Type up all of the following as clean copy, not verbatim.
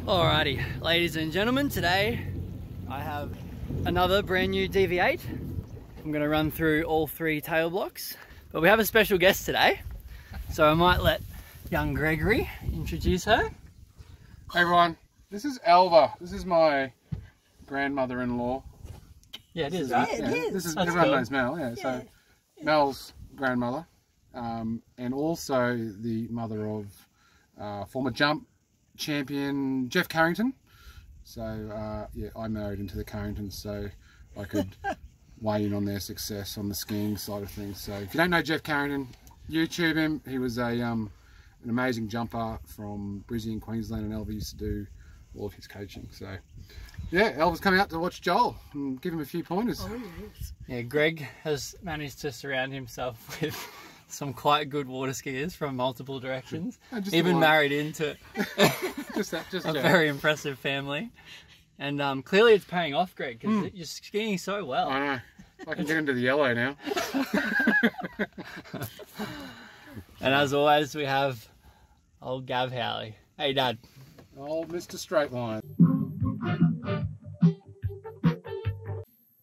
Alrighty, ladies and gentlemen, today I have another brand new DV8. I'm going to run through all 3 tail blocks, but we have a special guest today, so I might let young Gregory introduce her. Hey everyone, this is Alva. This is my grandmother-in-law. Yeah, it is, Yeah, right? this is That's everyone cool. knows Mel. Yeah, so Mel's grandmother, and also the mother of former jump champion Geoff Carrington. So yeah, I married into the Carringtons, so I could weigh in on their success on the skiing side of things. So if you don't know Geoff Carrington, YouTube him. He was an amazing jumper from Brisbane, Queensland, and Elva used to do all of his coaching. So yeah, Elva's coming out to watch Joel and give him a few pointers. Oh, yes. Yeah, Greg has managed to surround himself with some quite good water skiers from multiple directions. Even married into just a very impressive family. And clearly it's paying off, Greg, because you're skiing so well. I know. I can get into the yellow now. And as always, we have old Gav Howley. Hey, Dad. Old Mr. Straight Line.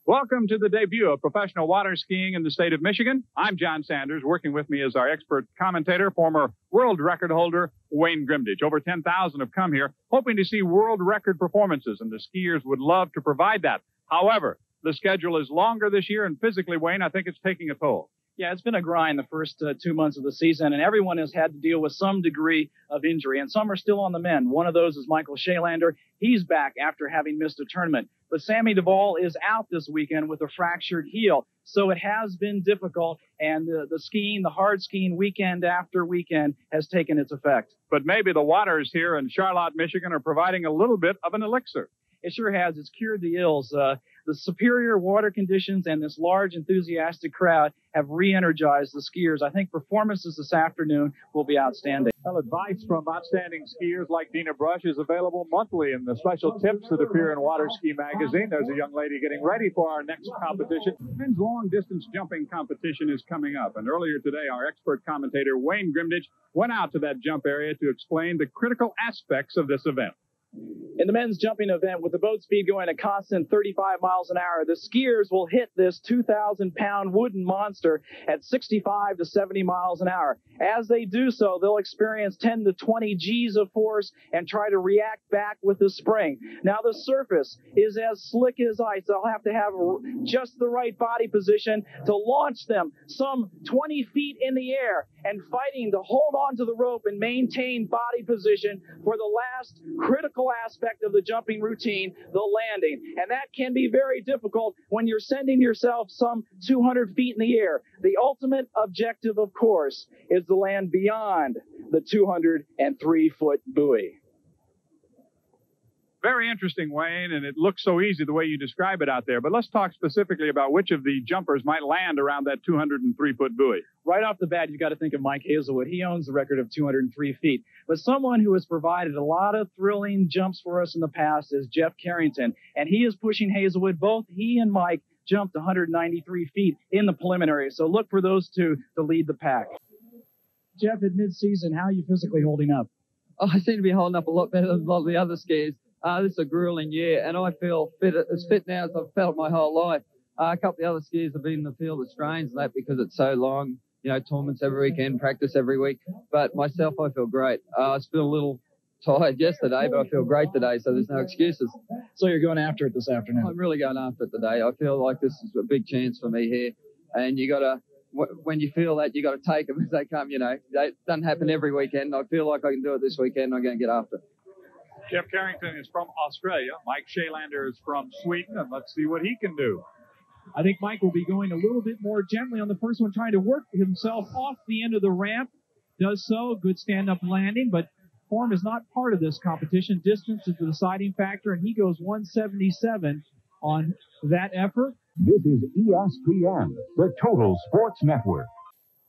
Welcome to the debut of professional water skiing in the state of Michigan. I'm John Sanders. Working with me is our expert commentator, former world record holder, Wayne Grimditch. Over 10,000 have come here hoping to see world record performances, and the skiers would love to provide that. However, the schedule is longer this year, and physically, Wayne, I think it's taking a toll. Yeah, it's been a grind the first 2 months of the season, and everyone has had to deal with some degree of injury, and some are still on the mend. One of those is Michael Shaylander. He's back after having missed a tournament. But Sammy Duvall is out this weekend with a fractured heel, so it has been difficult, and the skiing, the hard skiing weekend after weekend has taken its effect. But maybe the waters here in Charlotte, Michigan are providing a little bit of an elixir. It sure has. It's cured the ills. The superior water conditions and this large, enthusiastic crowd have re-energized the skiers. I think performances this afternoon will be outstanding. Well, advice from outstanding skiers like Dina Brush is available monthly in the special tips that appear in Water Ski Magazine. There's a young lady getting ready for our next competition. Men's long-distance jumping competition is coming up, and earlier today, our expert commentator, Wayne Grimditch, went out to that jump area to explain the critical aspects of this event. In the men's jumping event, with the boat speed going a constant 35 miles an hour, the skiers will hit this 2,000-pound wooden monster at 65 to 70 miles an hour. As they do so, they'll experience 10 to 20 G's of force and try to react back with the spring. Now, the surface is as slick as ice. They'll have to have just the right body position to launch them some 20 feet in the air and fighting to hold on to the rope and maintain body position for the last critical aspect of the jumping routine, the landing. And that can be very difficult when you're sending yourself some 200 feet in the air. The ultimate objective, of course, is to land beyond the 203-foot buoy. Very interesting, Wayne, and it looks so easy the way you describe it out there. But let's talk specifically about which of the jumpers might land around that 203-foot buoy. Right off the bat, you've got to think of Mike Hazelwood. He owns the record of 203 feet. But someone who has provided a lot of thrilling jumps for us in the past is Geoff Carrington. And he is pushing Hazelwood. Both he and Mike jumped 193 feet in the preliminary. So look for those two to lead the pack. Geoff, at mid-season, how are you physically holding up? Oh, I seem to be holding up a lot better than a lot of the other skiers. This is a grueling year, and I feel as fit now as I've felt my whole life. A couple of the other skiers have been in the field of strains and that because it's so long, you know, tournaments every weekend, practice every week. But myself, I feel great. I feel a little tired yesterday, but I feel great today, so there's no excuses. So you're going after it this afternoon? I'm really going after it today. I feel like this is a big chance for me here, and you got to, when you feel that, you got to take them as they come, you know. It doesn't happen every weekend. I feel like I can do it this weekend. I'm going to get after it. Geoff Carrington is from Australia. Mike Shaylander is from Sweden, and let's see what he can do. I think Mike will be going a little bit more gently on the first one, trying to work himself off the end of the ramp. Does so. Good stand-up landing, but form is not part of this competition. Distance is the deciding factor, and he goes 177 on that effort. This is ESPN, the Total Sports Network.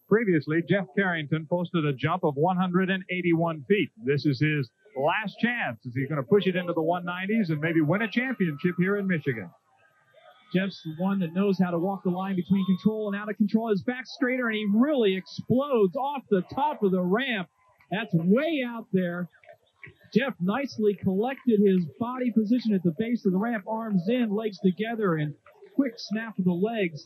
Previously, Geoff Carrington posted a jump of 181 feet. This is his last chance. Is he going to push it into the 190s and maybe win a championship here in Michigan? Geoff's the one that knows how to walk the line between control and out of control. His back straighter, and he really explodes off the top of the ramp. That's way out there. Geoff nicely collected his body position at the base of the ramp, arms in, legs together, and quick snap of the legs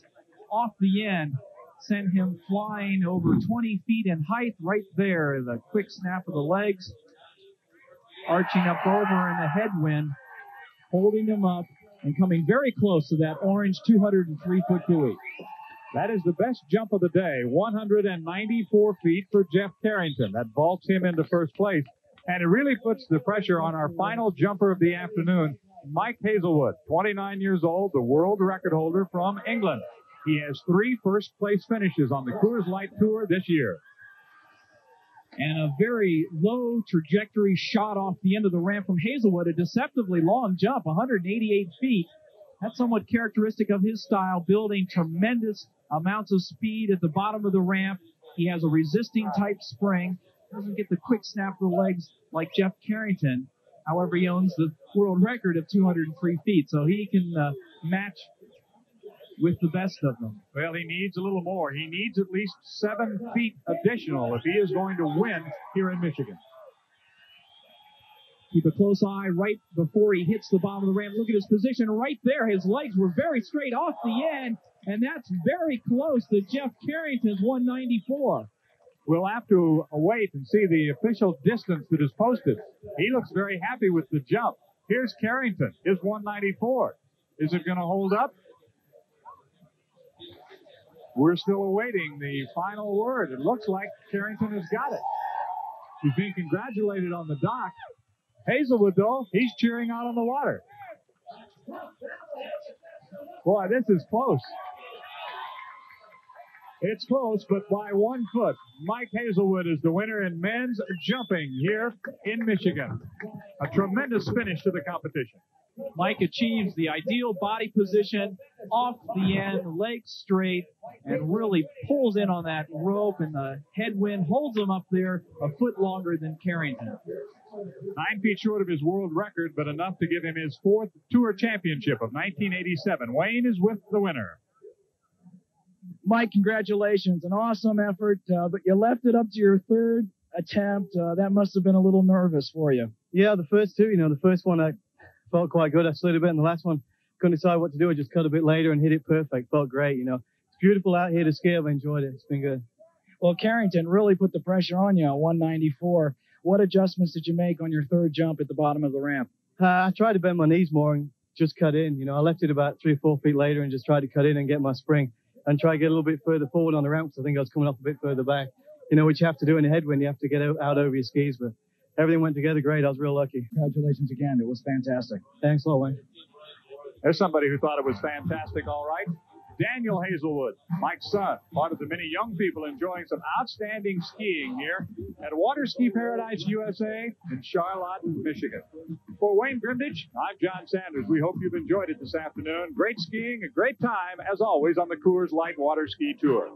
off the end sent him flying over 20 feet in height right there. The quick snap of the legs, arching up over in the headwind, holding him up and coming very close to that orange 203-foot buoy. That is the best jump of the day, 194 feet for Geoff Carrington. That vaults him into first place. And it really puts the pressure on our final jumper of the afternoon, Mike Hazelwood, 29 years old, the world record holder from England. He has 3 first-place finishes on the Coors Light Tour this year. And a very low trajectory shot off the end of the ramp from Hazelwood, a deceptively long jump, 188 feet. That's somewhat characteristic of his style, building tremendous amounts of speed at the bottom of the ramp. He has a resisting type spring. Doesn't get the quick snap of the legs like Geoff Carrington. However, he owns the world record of 203 feet, so he can match with the best of them. Well, he needs a little more. He needs at least 7 feet additional if he is going to win here in Michigan. Keep a close eye right before he hits the bottom of the ramp. Look at his position right there. His legs were very straight off the end, and that's very close to Geoff Carrington's 194. We'll have to wait and see the official distance that is posted. He looks very happy with the jump. Here's Carrington, his 194. Is it going to hold up? We're still awaiting the final word. It looks like Carrington has got it. He's being congratulated on the dock. Hazelwood, though, he's cheering out on the water. Boy, this is close. It's close, but by 1 foot. Mike Hazelwood is the winner in men's jumping here in Michigan. A tremendous finish to the competition. Mike achieves the ideal body position off the end, legs straight, and really pulls in on that rope, and the headwind holds him up there a foot longer than Carrington. 9 feet short of his world record, but enough to give him his 4th tour championship of 1987. Wayne is with the winner. Mike, congratulations. An awesome effort, but you left it up to your 3rd attempt. That must have been a little nervous for you. Yeah, the first two, the first one I felt quite good. I slid a bit, and the last one couldn't decide what to do. I just cut a bit later and hit it perfect. Felt great, It's beautiful out here to ski. I've enjoyed it. It's been good. Well, Carrington really put the pressure on you at 194. What adjustments did you make on your 3rd jump at the bottom of the ramp? I tried to bend my knees more and just cut in. I left it about 3 or 4 feet later and just tried to cut in and get my spring and try to get a little bit further forward on the ramp, because I think I was coming up a bit further back. Which you have to do in the headwind. You have to get out over your skis, but everything went together great. I was real lucky. Congratulations again. It was fantastic. Thanks a lot, Wayne. There's somebody who thought it was fantastic, all right. Daniel Hazelwood, Mike's son, part of the many young people enjoying some outstanding skiing here at Water Ski Paradise USA in Charlotte, Michigan. For Wayne Grimdich, I'm John Sanders. We hope you've enjoyed it this afternoon. Great skiing, a great time, as always, on the Coors Light Water Ski Tour.